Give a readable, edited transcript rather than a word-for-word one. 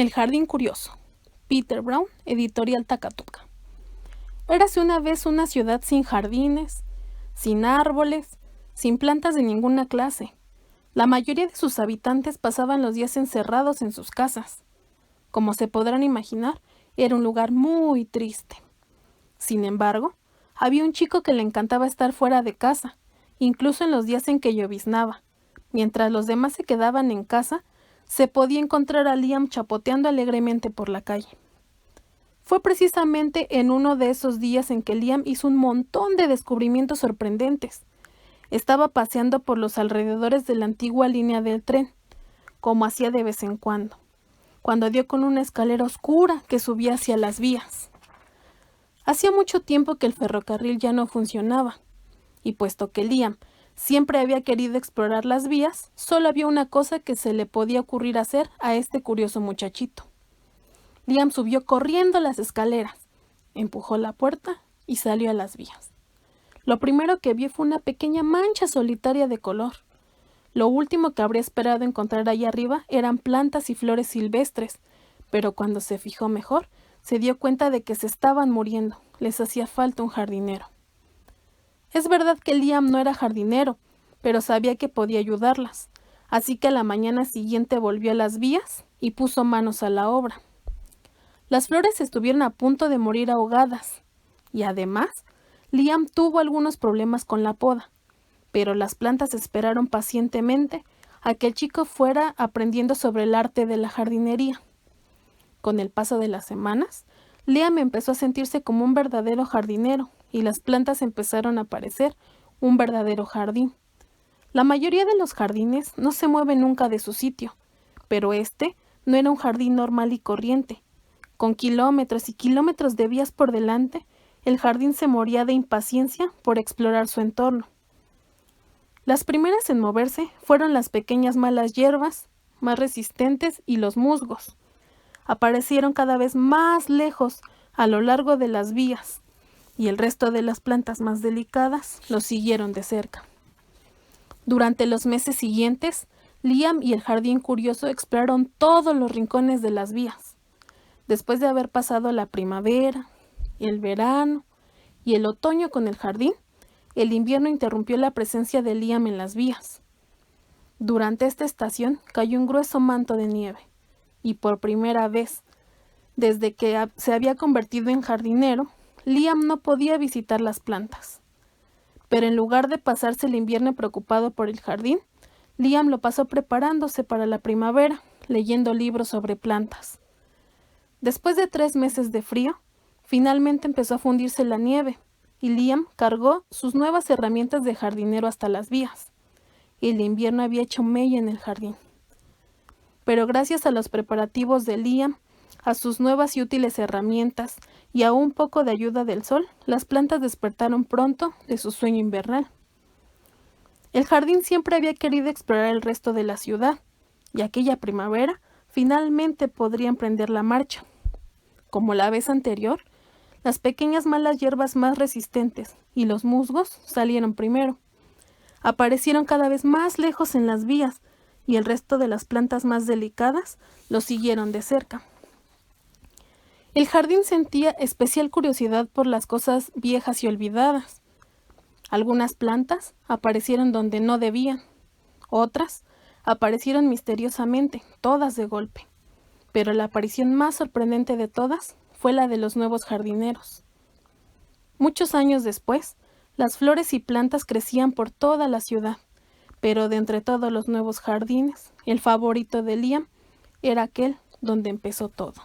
El jardín curioso. Peter Brown, editorial Takatuka. Érase una vez una ciudad sin jardines, sin árboles, sin plantas de ninguna clase. La mayoría de sus habitantes pasaban los días encerrados en sus casas. Como se podrán imaginar, era un lugar muy triste. Sin embargo, había un chico que le encantaba estar fuera de casa, incluso en los días en que lloviznaba. Mientras los demás se quedaban en casa, se podía encontrar a Liam chapoteando alegremente por la calle. Fue precisamente en uno de esos días en que Liam hizo un montón de descubrimientos sorprendentes. Estaba paseando por los alrededores de la antigua línea del tren, como hacía de vez en cuando dio con una escalera oscura que subía hacia las vías. Hacía mucho tiempo que el ferrocarril ya no funcionaba, y puesto que Liam siempre había querido explorar las vías, solo había una cosa que se le podía ocurrir hacer a este curioso muchachito. Liam subió corriendo las escaleras, empujó la puerta y salió a las vías. Lo primero que vio fue una pequeña mancha solitaria de color. Lo último que habría esperado encontrar allá arriba eran plantas y flores silvestres, pero cuando se fijó mejor, se dio cuenta de que se estaban muriendo. Les hacía falta un jardinero. Es verdad que Liam no era jardinero, pero sabía que podía ayudarlas, así que a la mañana siguiente volvió a las vías y puso manos a la obra. Las flores estuvieron a punto de morir ahogadas, y además, Liam tuvo algunos problemas con la poda, pero las plantas esperaron pacientemente a que el chico fuera aprendiendo sobre el arte de la jardinería. Con el paso de las semanas, Liam empezó a sentirse como un verdadero jardinero, y las plantas empezaron a parecer un verdadero jardín. La mayoría de los jardines no se mueven nunca de su sitio, pero este no era un jardín normal y corriente. Con kilómetros y kilómetros de vías por delante, el jardín se moría de impaciencia por explorar su entorno. Las primeras en moverse fueron las pequeñas malas hierbas, más resistentes, y los musgos. Aparecieron cada vez más lejos a lo largo de las vías, y el resto de las plantas más delicadas los siguieron de cerca. Durante los meses siguientes, Liam y el jardín curioso exploraron todos los rincones de las vías. Después de haber pasado la primavera, el verano y el otoño con el jardín, el invierno interrumpió la presencia de Liam en las vías. Durante esta estación cayó un grueso manto de nieve, y por primera vez, desde que se había convertido en jardinero, Liam no podía visitar las plantas. Pero en lugar de pasarse el invierno preocupado por el jardín, Liam lo pasó preparándose para la primavera, leyendo libros sobre plantas. Después de 3 meses de frío, finalmente empezó a fundirse la nieve, y Liam cargó sus nuevas herramientas de jardinero hasta las vías. El invierno había hecho mella en el jardín. Pero gracias a los preparativos de Liam, a sus nuevas y útiles herramientas y a un poco de ayuda del sol, las plantas despertaron pronto de su sueño invernal. El jardín siempre había querido explorar el resto de la ciudad, y aquella primavera finalmente podría emprender la marcha. Como la vez anterior, las pequeñas malas hierbas más resistentes y los musgos salieron primero. Aparecieron cada vez más lejos en las vías, y el resto de las plantas más delicadas los siguieron de cerca. El jardín sentía especial curiosidad por las cosas viejas y olvidadas. Algunas plantas aparecieron donde no debían, otras aparecieron misteriosamente, todas de golpe. Pero la aparición más sorprendente de todas fue la de los nuevos jardineros. Muchos años después, las flores y plantas crecían por toda la ciudad, pero de entre todos los nuevos jardines, el favorito de Liam era aquel donde empezó todo.